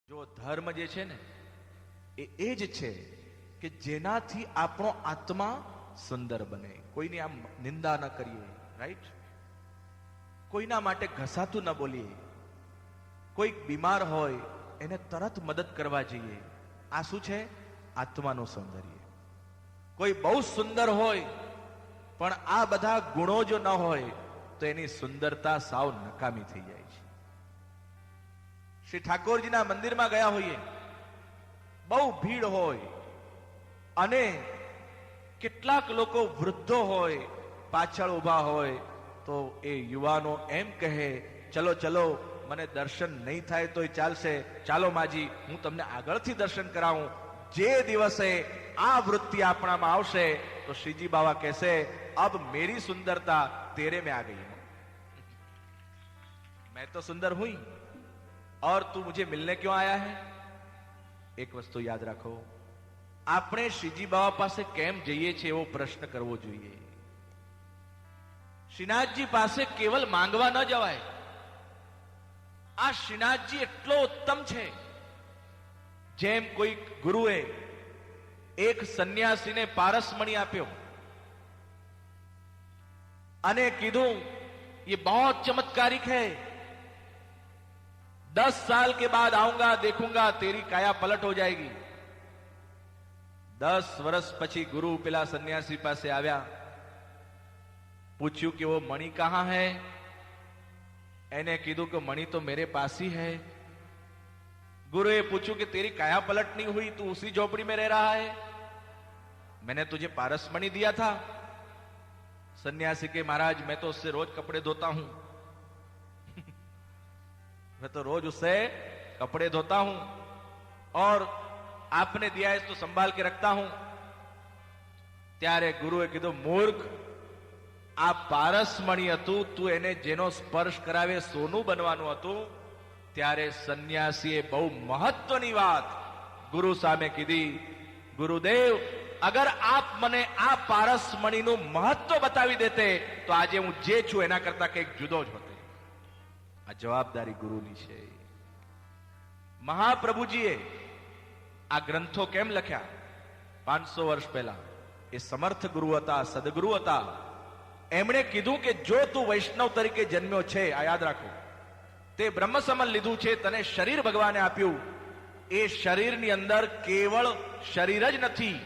જો ધર્મ જે છે ને એ જ છે કે જેનાથી આપણો આત્મા સુંદર બને. કોઈની આમ નિંદા ન કરીએ, રાઈટ? કોઈના માટે ઘસાતું ન બોલીએ. કોઈ બીમાર હોય એને તરત મદદ કરવા જઈએ. આ શું છે? આત્માનું સૌંદર્ય. કોઈ બહુ સુંદર હોય પણ આ બધા ગુણો જો ન હોય તો એની સુંદરતા સાવ નકામી થઈ જાય છે. શ્રી ઠાકોરજીના મંદિરમાં ગયા હોઈએ, બહુ ભીડ હોય અને કેટલાક લોકો વૃદ્ધો હોય પાછળ ઊભા હોય, તો એ યુવાનો એમ કહે, ચલો ચલો, મને દર્શન નહીં થાય તોય ચાલશે, ચાલો માજી હું તમને આગળથી દર્શન કરાવું. જે દિવસે આ વૃત્તિ આપણામાં આવશે તો શ્રીજી બાબા કહેશે, અબ મેરી સુંદરતા તેરે में आ गई है, मैं तो सुंदर हुई और तू मुझे मिलने क्यों आया है? એક વસ્તુ યાદ રાખો, આપણે શ્રીજી બાબા પાસે કેમ જઈએ છીએ એવો પ્રશ્ન કરવો જોઈએ. શ્રીનાથજી પાસે કેવલ માંગવા ન જવાય. આ શ્રીનાથજી એટલો ઉત્તમ છે. જેમ કોઈ ગુરુએ એક સંન્યાસીને પારસમણી આપ્યો અને કીધું, ये बहुत चमत्कारिक है, 10 साल के बाद आऊंगा, देखूंगा तेरी काया पलट हो जाएगी. 10 વર્ષ પછી ગુરુ પેલા સન્યાસી પાસે આવ્યા, પૂછ્યું કે वो मणि कहां है? એને કીધું કે मणि तो मेरे पास ही है. गुरुए पूछू कि तेरी काया पलट नहीं हुई, तू उसी झोपड़ी में रह रहा है, मैंने तुझे पारस मणि दिया था. सन्यासी के, महाराज मैं तो उससे रोज कपड़े धोता हूं, मैं तो रोज उससे कपड़े धोता हूं और आपने दिया है तो संभाल के रखता हूं. ત્યારે ગુરુએ કીધું, મૂર્ખ, આ પારસમણી હતું, તું એને જેનો સ્પર્શ કરાવે સોનું બનવાનું હતું. ત્યારે સન્યાસીએ બહુ મહત્વની વાત ગુરુ સામે કીધી, ગુરુદેવ, અગર આપ મને આ પારસમણીનું મહત્વ બતાવી દેતે તો આજે હું જે છું એના કરતા કંઈક જુદો જ હોતે. આ જવાબદારી ગુરુની છે. મહાપ્રભુજીએ આ ગ્રંથો કેમ લખ્યા? 500 વર્ષ પહેલા એ સમર્થ ગુરુ હતા, સદગુરુ હતા. એમણે કીધું કે જો તું વૈષ્ણવ તરીકે જન્મ્યો છે, આ યાદ રાખો, તે બ્રહ્મ સમન લીધું છે, તને શરીર ભગવાને આપ્યું, એ શરીરની અંદર કેવળ શરીર જ નથી,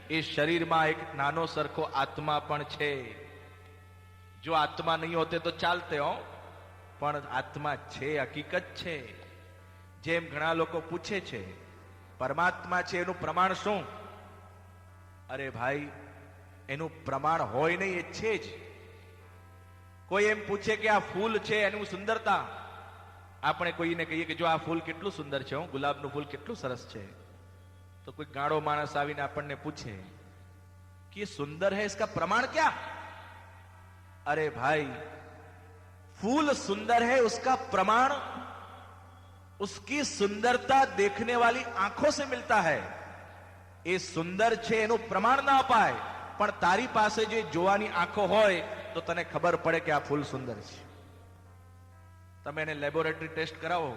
એ શરીરમાં એક નાનો સરખો આત્મા પણ છે. જો આત્મા નહીં હોતે તો ચાલતે હો, પણ આત્મા છે, હકીકત છે. જેમ ઘણા લોકો પૂછે છે પરમાત્મા છે એનું પ્રમાણ શું? અરે ભાઈ, એનું પ્રમાણ હોય નહીં, એ છે જ. કોઈ એમ પૂછે કે આ ફૂલ છે એનું સુંદરતા, આપણે કોઈને કહીએ કે જો આ ફૂલ કેટલું સુંદર છે, ગુલાબનું ફૂલ કેટલું સરસ છે, તો કોઈ ગાળો માણસ આવીને આપણને પૂછે कि सुंदर है, इसका प्रमाण क्या? अरे भाई, फूल सुंदर है, उसका प्रमाण उसकी सुंदरता देखने वाली आंखों से मिलता है. એ સુંદર છે એનું પ્રમાણ ના અપાય, પણ તારી પાસે જે જોવાની આંખો હોય તો તને ખબર પડે કે આ ફૂલ સુંદર છે. તમે એને લેબોરેટરી ટેસ્ટ કરાવો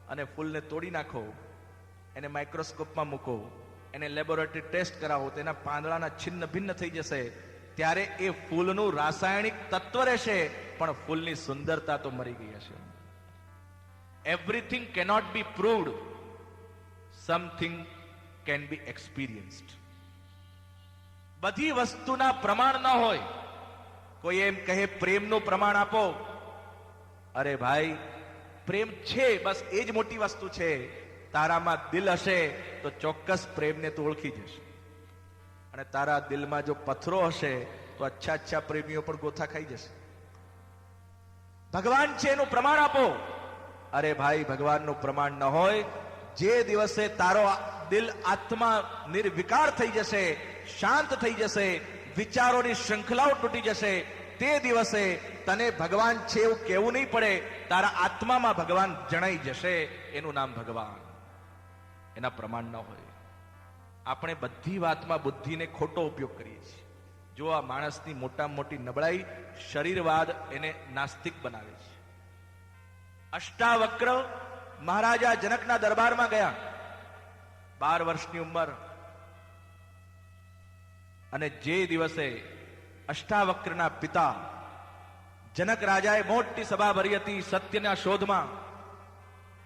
અને ફૂલને તોડી નાખો, એને માઇક્રોસ્કોપમાં મૂકો, એને લેબોરેટરી ટેસ્ટ કરાવો, તેના પાંદડાના છિન્ન ભિન્ન થઈ જશે, ત્યારે એ ફૂલનું રાસાયણિક તત્વ રહેશે, પણ ફૂલની સુંદરતા તો મરી ગઈ હશે. Everything cannot B proved, something can be experienced. બધી વસ્તુના પ્રમાણ ન હોય. કોઈ એમ કહે પ્રેમનું પ્રમાણ આપો, અરે ભાઈ, પ્રેમ છે, બસ એ જ મોટી વસ્તુ છે. તારામાં દિલ હશે તો ચોક્કસ પ્રેમને તું ઓળખી જશે, અને તારા દિલમાં જો પથ્થરો હશે તો અચ્છા અચ્છા પ્રેમીઓ પણ ગોથા ખાઈ જશે. ભગવાન છે એનું પ્રમાણ આપો. અરે ભાઈ, ભગવાનનું પ્રમાણ ન હોય, જે દિવસે તારો દિલ આત્મા નિર્વિકાર થઈ જશે, શાંત થઈ જશે, વિચારોની શૃંખલાઓ તૂટી જશે, તે દિવસે તને ભગવાન છે એવું કહેવું નહીં પડે, તારા આત્મામાં ભગવાન જણાઈ જશે. એનું નામ ભગવાન. એના પ્રમાણ ન હોય. આપણે બધી વાતમાં બુદ્ધિને ખોટો ઉપયોગ કરીએ છીએ. જો આ માણસની મોટામાં મોટી નબળાઈ શરીરવાદ એને નાસ્તિક બનાવે છે. અષ્ટાવક્ર મહારાજા જનકના દરબારમાં ગયા, 12 વર્ષની ઉંમર, અને જે દિવસે અષ્ટાવક્રના પિતા જનક રાજાએ મોટી સભા ભરી હતી સત્યના શોધમાં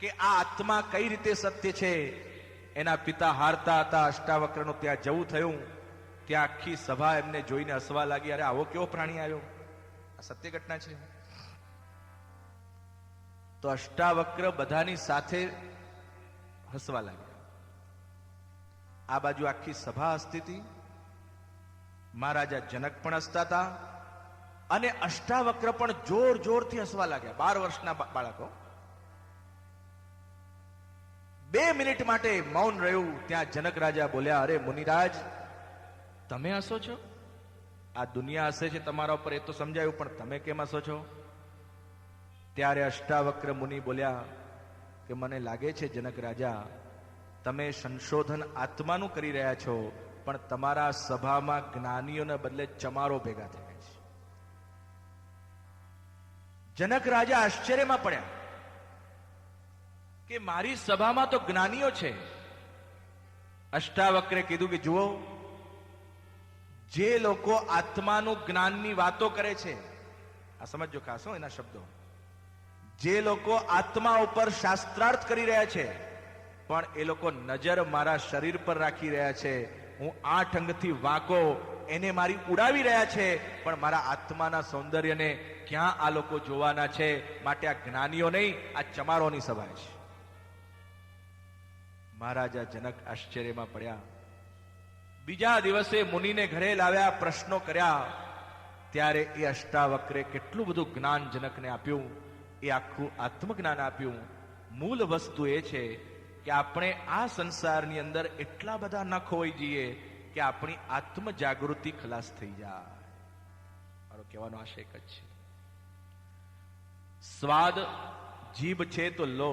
કે આ આત્મા કઈ રીતે સત્ય છે, એના પિતા હારતા હતા. અષ્ટાવક્રનું ત્યાં જવું થયું, ત્યાં આખી સભા એમને જોઈને હસવા લાગી. અરે આવો કેવો પ્રાણી આવ્યો, આ સત્ય ઘટના છે. તો અષ્ટાવક્ર બધાની સાથે હસવા લાગ્યા. આ બાજુ આખી સભા હસતી હતી, મહારાજા જનક પણ હસતા હતા, અને અષ્ટાવક્ર પણ જોર જોરથી હસવા લાગ્યા. 12 વર્ષના બાળકો. 2 મિનિટ માટે મૌન રહ્યું. ત્યાં જનક રાજા બોલ્યા, અરે મુનિરાજ, તમે હસો છો? આ દુનિયા હસે છે તમારા ઉપર, એ તો સમજાયું, પણ તમે કેમ હસો છો? ત્યારે અષ્ટાવક્ર મુનિ બોલ્યા કે મને લાગે છે જનક રાજા, તમે સંશોધન આત્માનું કરી રહ્યા છો, પણ તમારા સભામાં જ્ઞાનીઓને બદલે ચમારો ભેગા થયા છે. જનક રાજા આશ્ચર્યમાં પડ્યા કે મારી સભામાં તો જ્ઞાનીઓ છે. અષ્ટાવક્રે કીધું કે જુઓ, જે લોકો આત્માનું જ્ઞાનની વાતો કરે છે, આ સમજો ખાસો એના શબ્દો, જે લોકો આત્મા ઉપર શાસ્ત્રાર્થ કરી રહ્યા છે, પણ એ લોકો નજર મારા શરીર પર રાખી રહ્યા છે. હું 8 અંગથી વાંકો એને મારી ઉડાવી રહ્યા છે, પણ મારા આત્માના સૌંદર્યને ક્યાં આ લોકો જોવાના છે? માટે આ જ્ઞાનીઓ નહીં, આ ચમારોની સભા છે. મહારાજા જનક આશ્ચર્યમાં પડ્યા. બીજા દિવસે મુનિને ઘરે લાવ્યા, પ્રશ્નો કર્યા. ત્યારે એ અષ્ટાવક્રે કેટલું બધું જ્ઞાન જનકને આપ્યું. એ આખું આત્મજ્ઞાન આપ્યું. મૂળ વસ્તુ એ છે કે આપણે આ સંસારની અંદર એટલા બધા ન ખોઈ જઈએ કે આપણી આત્મ જાગૃતિ ખલાસ થઈ જાય. મારો કહેવાનો આશય એક જ છે, સ્વાદ જીભ છે તો લો,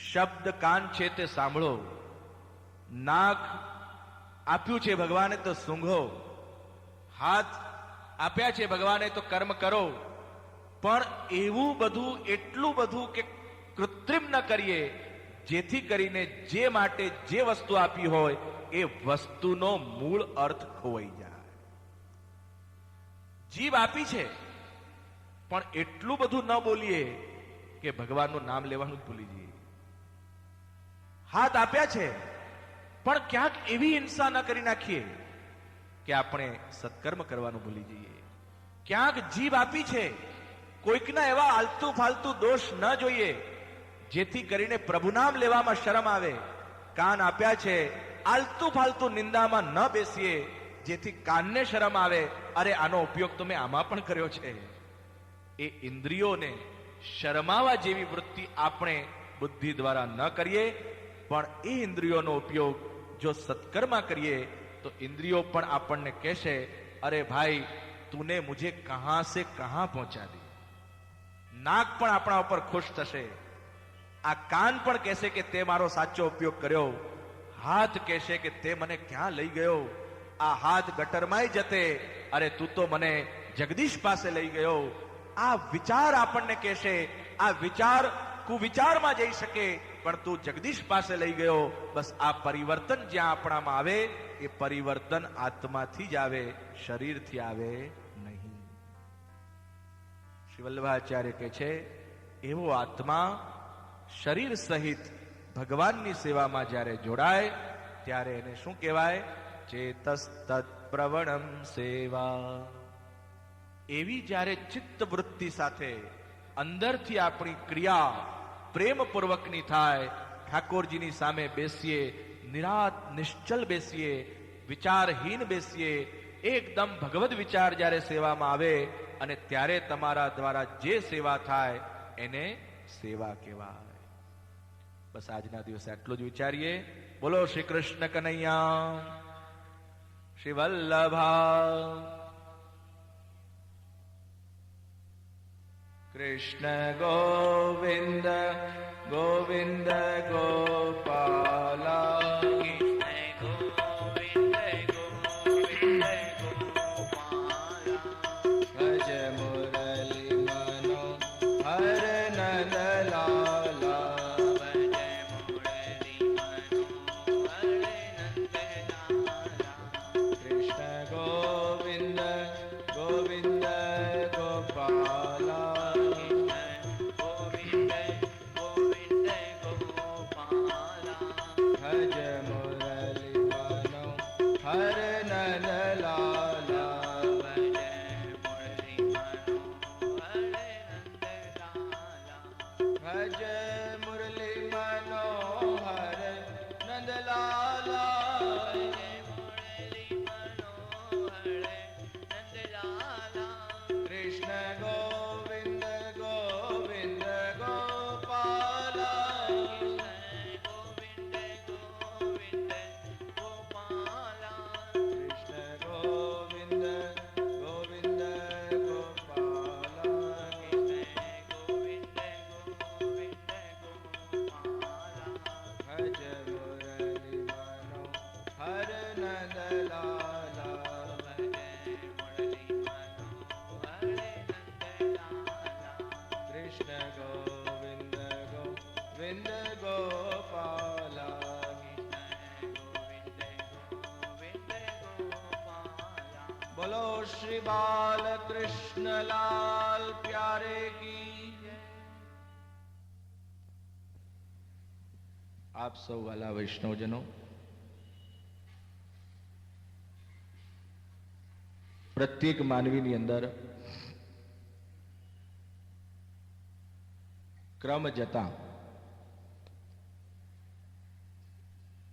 શબ્દ કાન છે તે સાંભળો, નાક આપ્યું છે ભગવાને તો સૂંઘો, હાથ આપ્યા છે ભગવાને તો કર્મ કરો. પણ એવું બધું, એટલું બધું કે કૃત્રિમ ન કરીએ, જેથી કરીને જે માટે જે વસ્તુ આપી હોય એ વસ્તુનો મૂળ અર્થ ખોવાઈ જાય. જીભ આપી છે, પણ એટલું બધું ન બોલીએ કે ભગવાનનું નામ લેવાનું જ ભૂલી જઈએ. હાથ આપ્યા છે, પણ ક્યાંક એવી હિંસા ન કરી નાખીએ કે આપણે સત્કર્મ કરવાનું ભૂલી જઈએ. ક્યાંક જીભ આપી છે, કોઈકના એવા આલતુ ફાલતુ દોષ ન જોઈએ જેથી કરીને પ્રભુ નામ લેવામાં શરમ આવે. કાન આપ્યા છે, આલતુ ફાલતુ નિંદામાં ન બેસીએ જેથી કાનને શરમ આવે. અરે આનો ઉપયોગ તો મેં આમાં પણ કર્યો છે. એ ઇન્દ્રિયોને શરમાવા જેવી વૃત્તિ આપણે બુદ્ધિ દ્વારા ન કરીએ, પણ એ ઇન્દ્રિયોનો ઉપયોગ જો સત્કર્મમાં કરીએ તો ઇન્દ્રિયો પણ આપણને કહેશે, અરે ભાઈ તુને મુझे કહાં સે કહાં પહોંચા દી. નાક પણ આપણા ઉપર ખુશ થશે. આ કાન પણ કહેશે કે તે મારો સાચો ઉપયોગ કર્યો. હાથ કહેશે કે તે મને ક્યાં લઈ ગયો. આ હાથ ગટરમાંય જતે, અરે તું તો મને જગદીશ પાસે લઈ ગયો. આ વિચાર આપણને કહેશે, આ વિચાર કુવિચારમાં જઈ શકે, પણ તું જગદીશ પાસે લઈ ગયો. બસ આ પરિવર્તન જ્યાં આપણામાં આવે, એ પરિવર્તન આત્માથી જ આવે, શરીરથી આવે નહીં. શ્રી વલ્લભાચાર્ય કહે છે, એવો આત્મા શરીર સહિત ભગવાનની સેવામાં જ્યારે જોડાય ત્યારે એને શું કહેવાય? ચેતસ્તત્ પ્રવણમ સેવા. એવી જ્યારે ચિત્ત વૃત્તિ સાથે અંદરથી આપણી ક્રિયા પ્રેમપૂર્વકની થાય, ઠાકોરજીની સામે બેસીએ, નિરાત નિશ્ચલ બેસીએ, વિચારહીન બેસીએ, એકદમ ભગવદ વિચાર જ્યારે સેવામાં આવે, અને ત્યારે તમારા દ્વારા જે સેવા થાય એને સેવા કહેવાય. બસ આજના દિવસે આટલું જ વિચારીએ. બોલો શ્રી કૃષ્ણ કનૈયા, શ્રી વલ્લભા કૃષ્ણ ગોવિંદ ગોવિંદ ગોપાલા. ભજ મુરલી મનો હર નંદલાલ. હર નંદલાલા ભજ મુરલી મનોહર નંદલાલા કૃષ્ણ ગોવિંદ ગોવિંદ ગોપાલા કૃષ્ણ ગોવિંદ ગોવિંદ ગોપાલા ભજ મુરલી મનોહર નંદલાલા કૃષ્ણ ગોવિંદ ગોવિંદ ગોપાલા બોલો શ્રી બાલકૃષ્ણ લાલ પ્યારે કી જય. આપ સૌ વાલા વૈષ્ણવજનો, પ્રત્યેક માનવીની અંદર ક્રમ જતા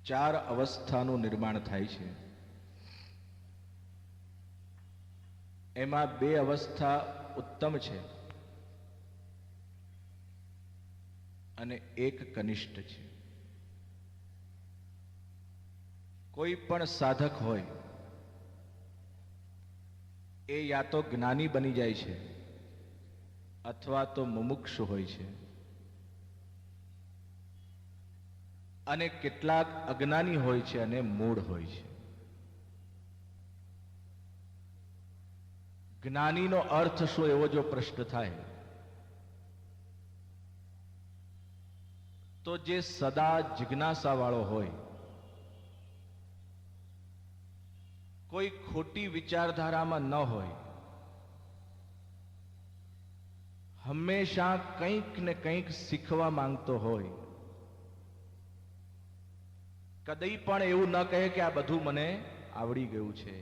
ચાર અવસ્થાનું નિર્માણ થાય છે. એમાં બે અવસ્થા ઉત્તમ છે અને એક કનિષ્ઠ છે. કોઈ પણ સાધક હોય એ યા તો જ્ઞાની બની જાય છે અથવા તો મુમુક્ષુ હોય છે, અને કેટલાક અજ્ઞાની હોય છે અને મૂઢ હોય છે. જ્ઞાનીનો અર્થ શું, એવો જો પ્રશ્ન થાય તો જે સદા જિજ્ઞાસા વાળો હોય, કોઈ ખોટી વિચારધારામાં ન હોય, હંમેશા કંઈક ને કંઈક શીખવા માંગતો હોય, કદી પણ એવું ન કહે કે આ બધું મને આવડી ગયું છે.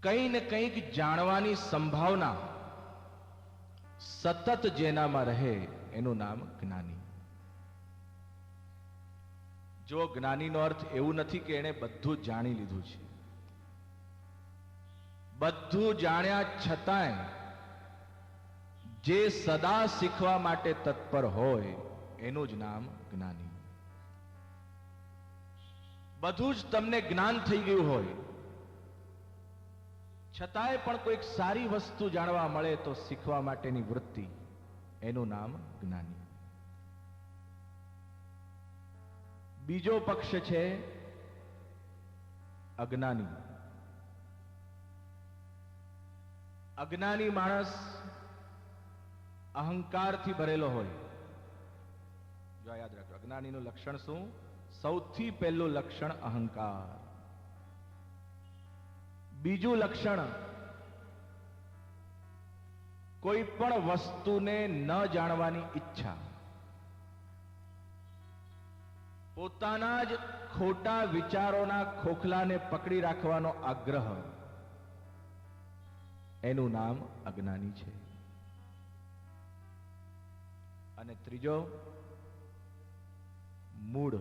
કંઈ ને કંઈક જાણવાની સંભાવના સતત જેનામાં રહે એનું નામ જ્ઞાની. જો જ્ઞાનીનો અર્થ એવું નથી કે એણે બધું જાણી લીધું છે. બધું જાણ્યા છતાંય જે સદા શીખવા માટે તત્પર હોય એનું જ નામ જ્ઞાની. બધું જ તમને જ્ઞાન થઈ ગયું હોય છતાંય પણ કોઈક સારી વસ્તુ જાણવા મળે તો શીખવા માટેની વૃત્તિ, એનું નામ જ્ઞાની. બીજો પક્ષ છે અજ્ઞાની. અજ્ઞાની માણસ અહંકારથી ભરેલો હોય. જો યાદ રાખજો, અજ્ઞાનીનું લક્ષણ શું? સૌથી પહેલું લક્ષણ અહંકાર. બીજું લક્ષણ કોઈ પણ વસ્તુને ન જાણવાની ઈચ્છા. પોતાના જ ખોટા વિચારોના ખોખલાને પકડી રાખવાનો આગ્રહ, એનું નામ અજ્ઞાની છે. અને ત્રીજો મૂળ.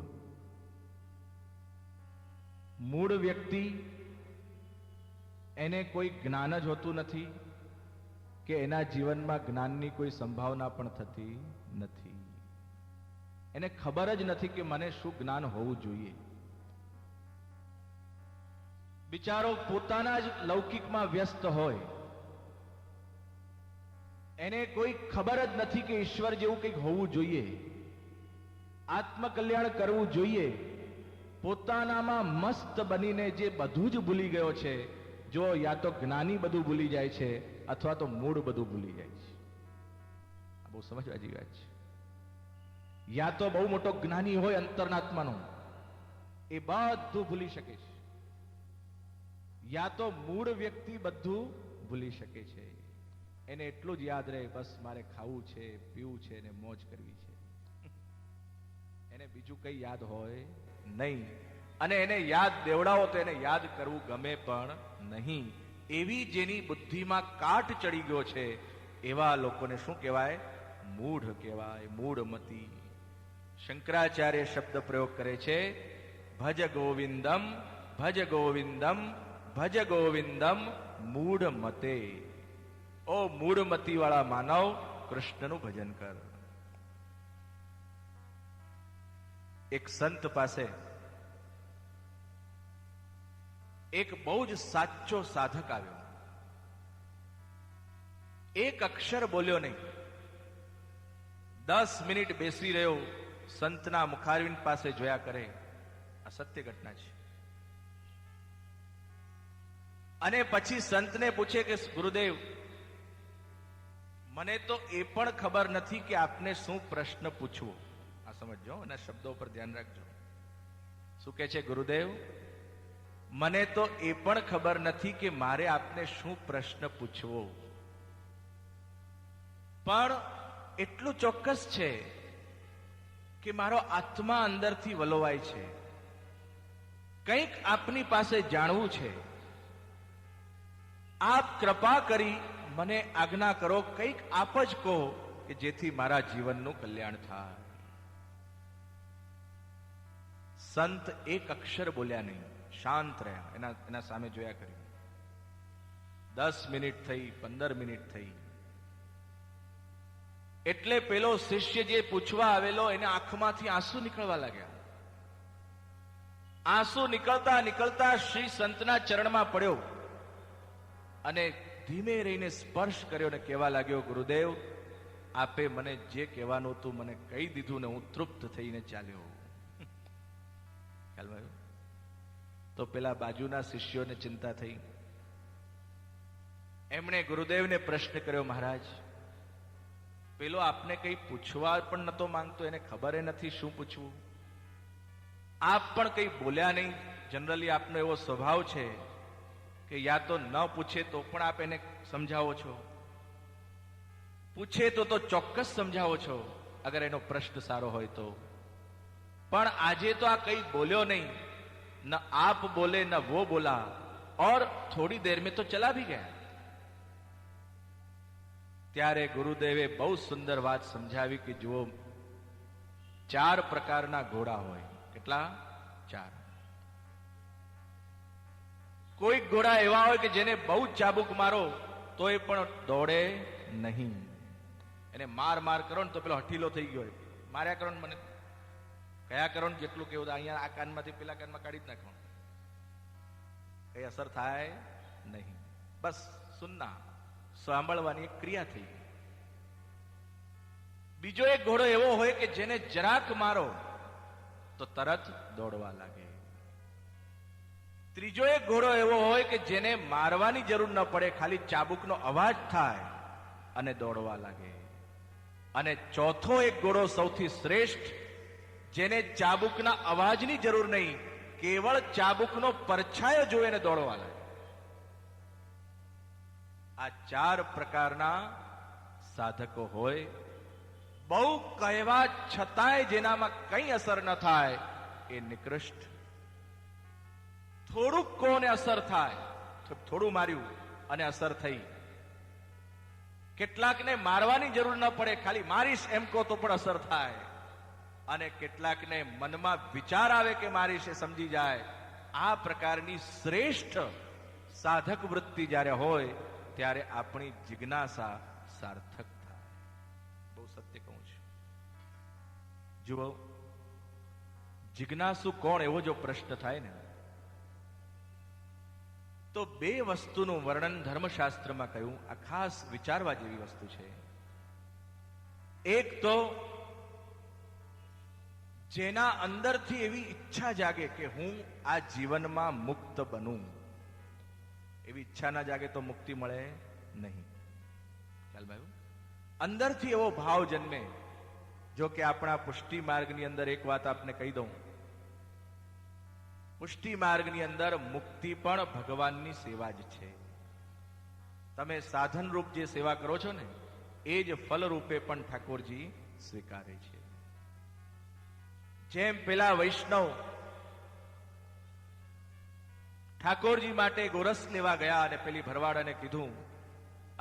મૂળ વ્યક્તિ, એને કોઈ જ્ઞાન જ હોતું નથી કે એના જીવનમાં જ્ઞાનની કોઈ સંભાવના પણ થતી નથી. એને ખબર જ નથી કે મને શું જ્ઞાન હોવું જોઈએ. બિચારો પોતાના જ લૌકિકમાં વ્યસ્ત હોય, એને કોઈ ખબર જ નથી કે ઈશ્વર જેવું કંઈક હોવું જોઈએ, આત્મકલ્યાણ કરવું જોઈએ. પોતાનામાં મસ્ત બનીને જે બધું જ ભૂલી ગયો છે, જો યા તો જ્ઞાની બધું ભૂલી જાય છે અથવા તો મૂળ બધું ભૂલી જાય છે. આ બહુ સમજવા જેવી વાત છે. યા તો બહુ મોટો જ્ઞાની હોય અંતરનાત્માનો, એ બધું ભૂલી શકે છે, યા તો મૂળ વ્યક્તિ બધું ભૂલી શકે છે. એને એટલું જ યાદ રહે, બસ મારે ખાવું છે, પીવું છે ને મોજ કરવી છે. એને બીજું કઈ યાદ હોય નહીં. અને એને યાદ દેવડાવો તો એને યાદ કરવું ગમે પણ નહીં. એવી જેની બુદ્ધિમાં કાટ ચડી ગયો છે એવા લોકોને શું કહેવાય? મૂઢ કહેવાય, મૂઢમતી. શંકરાચાર્ય શબ્દ પ્રયોગ કરે છે, ભજ ગોવિંદમ ભજ ગોવિંદમ ભજ ગોવિંદમ મૂઢમતે. ઓ મૂઢમતી વાળા માનવ, કૃષ્ણનું ભજન કર. એક સંત પાસે એક બહુ જ સાચો સાધક આવ્યો. એક અક્ષર બોલ્યો નહીં. 10 મિનિટ બેસી રહ્યો, સંતના મુખારવિંદ પાસે જોયા કરે. આ સત્ય ઘટના છે. અને પછી સંતને પૂછે કે ગુરુદેવ, મને તો એ પણ ખબર નથી કે આપને શું પ્રશ્ન પૂછવો. આ સમજો, એના શબ્દો પર ધ્યાન રાખજો. શું કહે છે ગુરુદેવ? મને તો એ પણ ખબર નથી કે મારે આપને શું પ્રશ્ન પૂછવો, પણ એટલું ચોક્કસ છે કે મારો આત્મા અંદરથી વલોવાય છે. કંઈક આપની પાસે જાણવું છે. આપ કૃપા કરી મને આજ્ઞા કરો, કંઈક આપ જ કહો કે જેથી મારા જીવનનું કલ્યાણ થાય. સંત એક અક્ષર બોલ્યા નહીં, શાંત રહ્યા. એના સામે જોયા કર્યું. 10 મિનિટ થઈ, 15 મિનિટ થઈ. એટલે પેલો શિષ્ય જે પૂછવા આવેલો, એને આંખમાંથી આંસુ નીકળવા લાગ્યા. આંસુ નીકળતા નીકળતા શ્રી સંતના ચરણમાં પડ્યો અને ધીમે રહીને સ્પર્શ કર્યો ને કહેવા લાગ્યો, ગુરુદેવ, આપે મને જે કહેવાનું હતું મને કહી દીધું ને હું તૃપ્ત થઈને ચાલ્યો. ખ્યાલ આવ્યો? તો પેલા બાજુના શિષ્યોને ચિંતા થઈ. એમણે ગુરુદેવને પ્રશ્ન કર્યો, મહારાજ, પેલો આપને કઈ પૂછવા પણ નતો માંગતો, એને ખબર નથી શું પૂછવું. આપ પણ કઈ બોલ્યા નહીં. જનરલી આપનો એવો સ્વભાવ છે કે યા તો ન પૂછે તો પણ આપ એને સમજાવો છો, પૂછે તો ચોક્કસ સમજાવો છો અગર એનો પ્રશ્ન સારો હોય તો. પણ આજે તો આ કઈ બોલ્યો નહીં, ન આપ બોલે ન વો બોલા, और थोड़ी देर में तो चला भी गया. ત્યારે ગુરુદેવે બહુ સુંદર વાત સમજાવી કે જુઓ, 4 પ્રકારના ઘોડા હોય. કેટલા? 4. કોઈ ઘોડા એવા હોય કે જેને બહુ ચાબુક મારો તો એ પણ દોડે નહીં. એને માર માર કરો ને તો પેલો હઠીલો થઈ ગયો હોય. માર્યા કરો ને મને કયા કરો ને જેટલું કેવું, અહીંયા આ કાનમાંથી પેલા કાનમાં કાઢી જ નાખવાનું, કઈ અસર થાય નહીં. બસ સુન્ના, સાંભળવાની એક ક્રિયા થઈ. બીજો એક ઘોડો એવો હોય કે જેને જરાક મારો તો તરત દોડવા લાગે. ત્રીજો એક ઘોડો એવો હોય કે જેને મારવાની જરૂર ન પડે, ખાલી ચાબુકનો અવાજ થાય અને દોડવા લાગે. અને ચોથો એક ઘોડો સૌથી શ્રેષ્ઠ, જેને ચાબુકના અવાજની જરૂર નહીં, કેવળ ચાબુકનો પરછાયો જોઈને દોડવા લાગે. આ 4 પ્રકારના સાધકો હોય. બહુ કહેવા છતાંય જેનામાં કઈ અસર ન થાય એ નિકૃષ્ટ. થોડુંક કોને અસર થાય, થોડું માર્યું અને અસર થઈ. કેટલાકને મારવાની જરૂર ન પડે, ખાલી મારીશ એમ કહો તો પણ અસર થાય. અને કેટલાકને મનમાં વિચાર આવે કે મારીશ એ સમજી જાય. આ પ્રકારની શ્રેષ્ઠ સાધક વૃત્તિ જ્યારે હોય ત્યારે આપણી જિજ્ઞાસા સાર્થક થાય. બહુ સત્ય કહું છું. જુઓ, જિજ્ઞાસુ કોણ એવો જો પ્રશ્ન થાય ને, તો 2 વસ્તુનું વર્ણન ધર્મશાસ્ત્રમાં કહ્યું. આ ખાસ વિચારવા જેવી વસ્તુ છે. એક તો જેના અંદરથી એવી ઈચ્છા જાગે કે હું આ જીવનમાં મુક્ત બનું. એવી ઈચ્છા ના જાગે તો મુક્તિ મળે નહીં. ખ્યાલ ભાઈ? અંદરથી એવો ભાવ જન્મે. જો કે આપણા પુષ્ટિ માર્ગની અંદર એક વાત આપને કહી દઉં. પુષ્ટિ માર્ગની અંદર મુક્તિ પણ ભગવાનની સેવા જ છે. તમે સાધન રૂપ જે સેવા કરો છો ને, એ જ ફલ રૂપે પણ ઠાકોરજી સ્વીકારે છે. જેમ પેલા વૈષ્ણવ ઠાકોરજી માટે ગોરસ લેવા ગયા અને પેલી ભરવાડાને કીધું,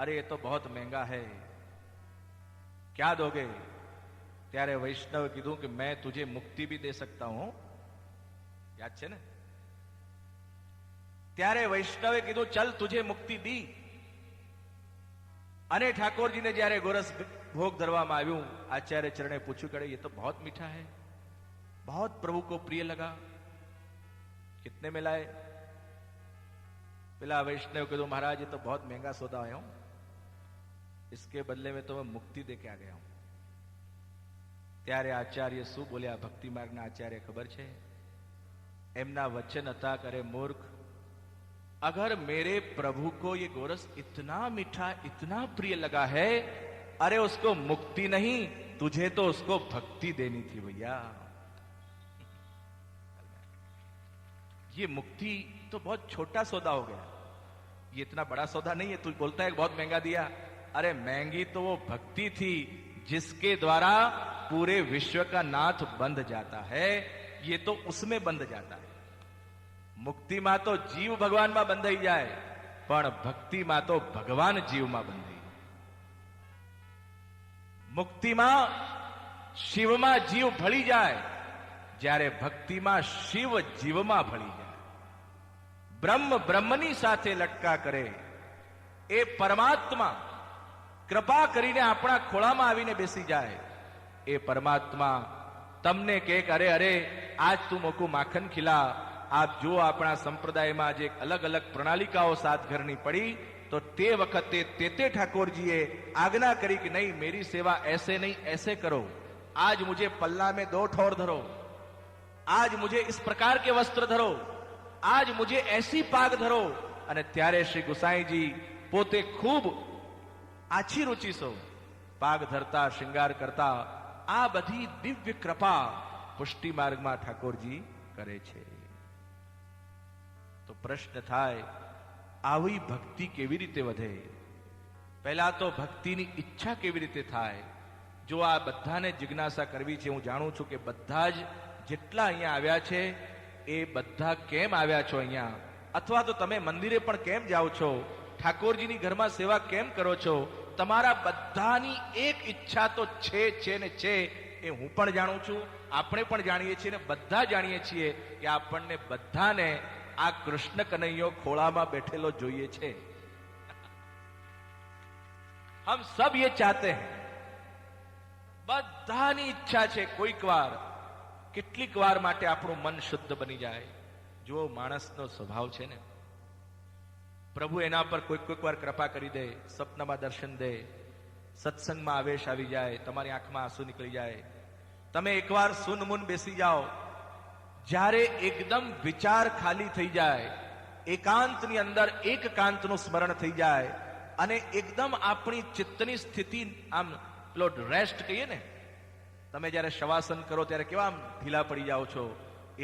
અરે ये तो बहुत महंगा है, क्या दोगे? ત્યારે વૈષ્ણવે કીધું કે मैं तुझे मुक्ति भी दे सकता हूं. યાદ છે ને? ત્યારે વૈષ્ણવે કીધું ચલ તુझे મુક્તિ દી. અને ઠાકોરજીને જ્યારે ગોરસ ભોગ ધરવામાં આવ્યું, આચાર્ય ચરણે પૂછ્યું કે ये तो बहुत मीठा है, बहुत प्रभु को प्रिय लगा, कितने में लाए? પેલા વૈષ્ણવ કીધું महाराज ये तो बहुत महंगा सौदा है, इसके बदले में तो मैं मुक्ति दे के आ गया हूं. ત્યારે આચાર્ય શું બોલ્યા? ભક્તિ માર્ગના આચાર્ય ખબર છે? એમના વચન હતા, કરે મૂર્ખ, अगर मेरे प्रभु को ये गोरस इतना मीठा, इतना प्रिय लगा है, अरे उसको मुक्ति नहीं, तुझे तो उसको भक्ति देनी थी भैया. ये मुक्ति तो बहुत छोटा सौदा हो गया, ये इतना बड़ा सौदा नहीं है. तू बोलता है बहुत महंगा दिया, अरे महंगी तो वो भक्ति थी जिसके द्वारा पूरे विश्व का नाथ बंध जाता है, ये तो उसमें बंध जाता है. मुक्तिમાં તો જીવ ભગવાનમાં બંધાઈ જાય, પણ ભક્તિમાં તો ભગવાન જીવમાં બંધાઈ. મુક્તિમાં શિવમાં જીવ ભળી જાય, જ્યારે ભક્તિમાં શિવ જીવમાં ભળી જાય. બ્રહ્મ બ્રહ્મની સાથે લટકા કરે એ પરમાત્મા કૃપા કરીને આપણા ખોળામાં આવીને બેસી જાય. એ પરમાત્મા તમને કહે કે અરે અરે આજ તું મોકું માખન ખીલા. આપ જો આપણા સંપ્રદાયમાં જે અલગ અલગ પ્રણાલિકાઓ સાત ઘરની પડી, તો તે વખતે તે ઠાકોરજીએ આજ્ઞા કરી કે નહીં, मेरी सेवा ऐसे नहीं ऐसे करो, आज मुझे पल्ला में 2 ठौर धरो, आज मुझे इस प्रकार के वस्त्र धरो, आज मुझे ऐसी पाग धरो. અને ત્યારે શ્રી ગુસાઈજી પોતે ખૂબ આછી રૂચિ સો પાગ ધરતા, શૃંગાર કરતા. આ બધી દિવ્ય કૃપા પુષ્ટિ માર્ગમાં ઠાકોરજી કરે છે. તો પ્રશ્ન થાય, આવી ભક્તિ કેવી રીતે વધે? પહેલા તો ભક્તિની ઈચ્છા કેવી રીતે થાય? જો આ બધાને જિજ્ઞાસા કરવી છે, હું જાણું છું કે બધા જ જેટલા અહીંયા આવ્યા છે એ બધા કેમ આવ્યા છો અહીંયા, અથવા તો તમે મંદિરે પણ કેમ જાઓ છો, ઠાકોરજીની ઘરમાં સેવા કેમ કરો છો, તમારા બધાની એક ઈચ્છા તો છે ને છે. એ હું પણ જાણું છું, આપણે પણ જાણીએ છીએ ને બધા જાણીએ છીએ કે આપણને બધાને આ કૃષ્ણ કનૈયો ખોળામાં બેઠેલો જોઈએ છે. હમ સબ ये चाहते हैं, બધાની ઈચ્છા છે. કોઈક વાર, કેટલીક વાર માટે આપણું મન શુદ્ધ બની જાય. જો માણસનો સ્વભાવ છે ને, પ્રભુ એના પર કોઈક વાર કૃપા કરી દે, સપનામાં દર્શન દે, સત્સંગમાં આવેશ આવી જાય, તમારી આંખમાં આંસુ નીકળી જાય. તમે એકવાર સુનમુન બેસી જાઓ, જ્યારે એકદમ વિચાર ખાલી થઈ જાય, એકાંતની અંદર એક કાંતનું સ્મરણ થઈ જાય, અને એકદમ આપણી ચિત્તની સ્થિતિ આમ પેલો રેસ્ટ કહીએ ને, તમે જ્યારે શવાસન કરો ત્યારે કેવા આમ ઢીલા પડી જાઓ છો,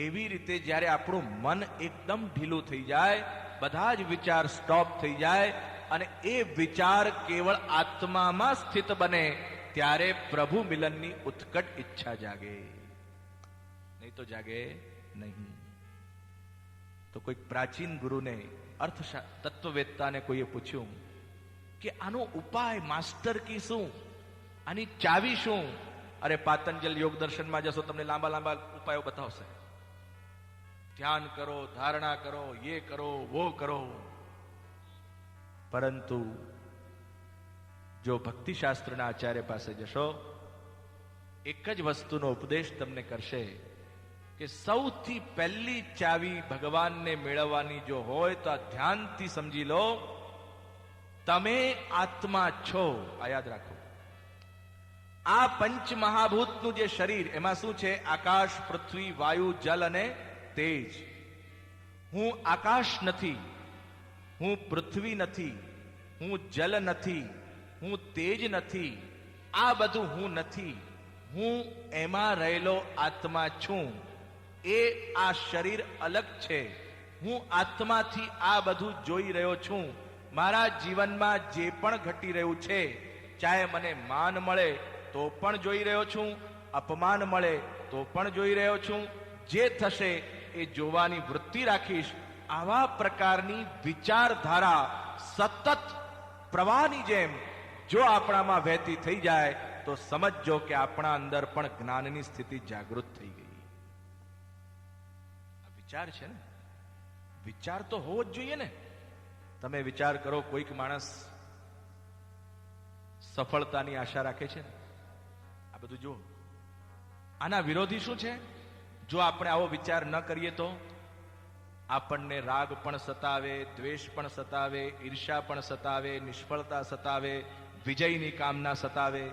એવી રીતે જ્યારે આપણું મન એકદમ ઢીલું થઈ જાય, બધા જ વિચાર સ્ટોપ થઈ જાય, અને એ વિચાર કેવળ આત્મામાં સ્થિત બને, ત્યારે પ્રભુ મિલનની ઉત્કટ ઈચ્છા જાગે. નહીં તો જાગે નહીં. તો કોઈક પ્રાચીન ગુરુને, અર્થ તત્વવેત્તાને કોઈએ પૂછ્યું કે આનો ઉપાય, માસ્ટર કી શું, આની ચાવી શું? અરે પાતંજલ યોગ દર્શનમાં જશો, તમને લાંબા લાંબા ઉપાયો બતાવશે. ધ્યાન કરો, ધારણા કરો, ये કરો, वो કરો. પરંતુ જો ભક્તિ શાસ્ત્રના આચાર્ય પાસે જશો, એક જ વસ્તુનો ઉપદેશ તમને કરશે કે સૌથી પહેલી ચાવી ભગવાનને મેળવવાની જો હોય તો આ ધ્યાનથી સમજી લો, તમે આત્મા છો. આ યાદ રાખો. આ પંચ મહાભૂતનું જે શરીર, એમાં શું છે? આકાશ, પૃથ્વી, વાયુ, જલ અને તેજ. હું આકાશ નથી, હું પૃથ્વી નથી, હું જલ નથી, હું તેજ નથી. આ બધું હું નથી. હું એમાં રહેલો આત્મા છું. એ આ શરીર અલગ છે. હું આત્માથી આ બધું જોઈ રહ્યો છું. મારા જીવનમાં જે પણ ઘટી રહ્યું છે, ચાહે મને માન મળે તો પણ જોઈ રહ્યો છું, અપમાન મળે તો પણ જોઈ રહ્યો છું. જે થશે એ જોવાની વૃત્તિ રાખીશ, આવા પ્રકારની વિચારધારા સતત પ્રવાહની જેમ જો આપણામાં વહેતી થઈ જાય તો સમજજો કે આપણા અંદર પણ જ્ઞાનની સ્થિતિ જાગૃત થઈ ગઈ. આ વિચાર છે ને, વિચાર તો હોવો જ જોઈએ ને. તમે વિચાર કરો, કોઈક માણસ સફળતાની આશા રાખે છે ને, આ બધું જુઓ. આના વિરોધી શું છે? જો આપણે આવો વિચાર ન કરીએ તો આપણને રાગ પણ સતાવે, દ્વેષ પણ સતાવે, ઈર્ષ્યા પણ સતાવે, નિષ્ફળતા સતાવે, વિજયની કામના સતાવે.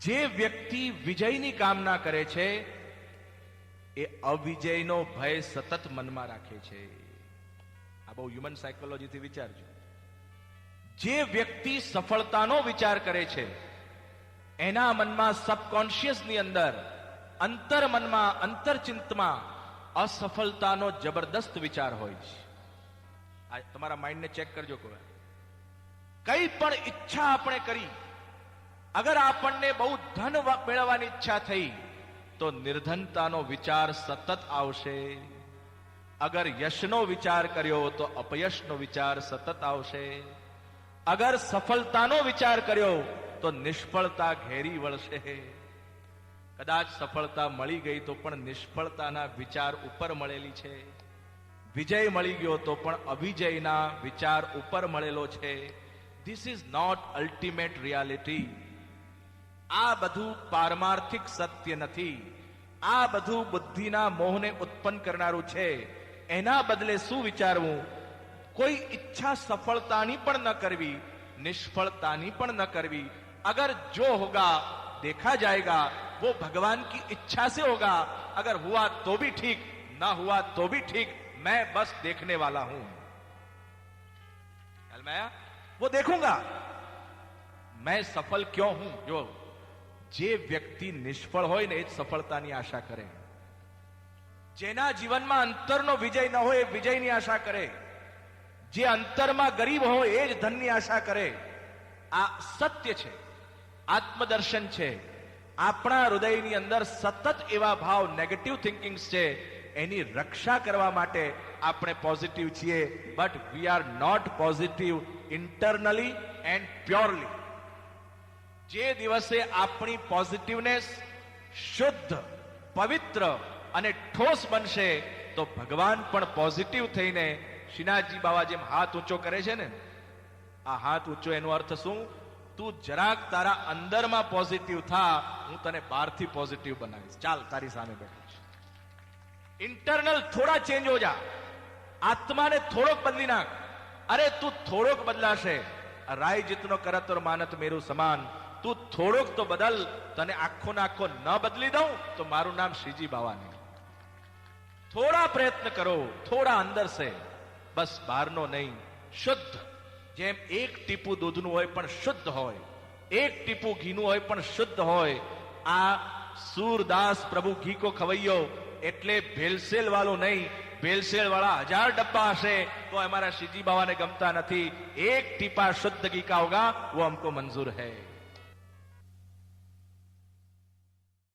જે વ્યક્તિ વિજયની કામના કરે છે એ અવિજયનો ભય સતત મનમાં રાખે છે. આ બહુ હ્યુમન સાયકોલોજીથી વિચારજો. જે વ્યક્તિ સફળતાનો વિચાર કરે છે એના મનમાં સબકોન્શિયસની અંદર, અંતર મનમાં, અંતરચિંતમાં અસફળતાનો જબરદસ્ત વિચાર હોય છે. આ તમારા માઇન્ડને ચેક કરજો. કોઈ કઈ પણ ઈચ્છા આપણે કરી, અગર આપણને બહુ ધન મેળવવાની ઈચ્છા થઈ તો નિર્ધનતાનો વિચાર સતત આવશે. અગર યશનો વિચાર કર્યો તો અપયશનો વિચાર સતત આવશે. અગર સફળતાનો વિચાર કર્યો તો નિષ્ફળતા ઘેરી વળશે. કદાચ સફળતા મળી ગઈ તો પણ નિષ્ફળતાના વિચાર ઉપર મળેલી છે. વિજય મળી ગયો તો પણ અવિજયના વિચાર ઉપર મળેલો છે. This is not ultimate reality. આ બધું પારમાર્થિક સત્ય નથી. આ બધું બુદ્ધિના મોહને ઉત્પન્ન કરનારું છે. એના બદલે શું વિચારવું? કોઈ ઈચ્છા સફળતાની પણ ન કરવી, નિષ્ફળતાની પણ ન કરવી. अगर जो होगा देखा जाएगा, वो भगवान की इच्छा से होगा. अगर हुआ तो भी ठीक, ना हुआ तो भी ठीक, मैं बस देखने वाला हूं. ख्याल में आया? वो देखूंगा मैं सफल क्यों हूं. जो જે વ્યક્તિ નિષ્ફળ હોય ને એ જ સફળતાની આશા કરે. જેના જીવનમાં અંતરનો વિજય ન હોય એ વિજયની આશા કરે. જે અંતરમાં ગરીબ હોય એ જ ધનની આશા કરે. આ સત્ય છે, આત્મદર્શન છે. આપણા હૃદયની અંદર સતત એવા ભાવ, નેગેટિવ થિંકિંગ્સ છે, એની રક્ષા કરવા માટે આપણે પોઝિટિવ છીએ. But we are not positive internally and purely. જે દિવસે આપણી પોઝિટિવનેસ શુદ્ધ, પવિત્ર અને ઠોસ બનશે તો ભગવાન પણ પોઝિટિવ થઈને શ્રીનાથજી બાબા જેમ હાથ ઊંચો કરે છે ને, આ હાથ ઊંચો એનો અર્થ શું? તું જરાક તારા અંદરમાં પોઝિટિવ થા, હું તને બહારથી પોઝિટિવ બનાવીશ. ચાલ, તારી સામે બેઠો છે. ઇન્ટરનલ થોડા ચેન્જ હો જા. આત્માને થોડોક બદલી નાખ. અરે તું થોડોક બદલાશે. રાય જીતનો કરત ઓર માનત મેરું સમાન. તું થોડોક તો બદલ. તને આખો ને આખો ન બદલી દઉં તો મારું નામ શ્રીજી બાવા નહીં. થોડા પ્રયત્ન કરો, થોડા અંદર સે, બસ બહારનો નહીં. શુદ્ધ, જેમ એક ટીપું દૂધનું હોય પણ શુદ્ધ હોય, એક ટીપું ઘીનું હોય પણ શુદ્ધ હોય. આ सूरदास प्रभु घी को खवैयो એટલે ભેલસેલ વાળો નહીં. ભેલસેલ વાળા 1000 डब्बा હશે તો हमारा श्रीजी बाबा ने गमता नहीं. एक टीपा शुद्ध घी का होगा वो हमको मंजूर है.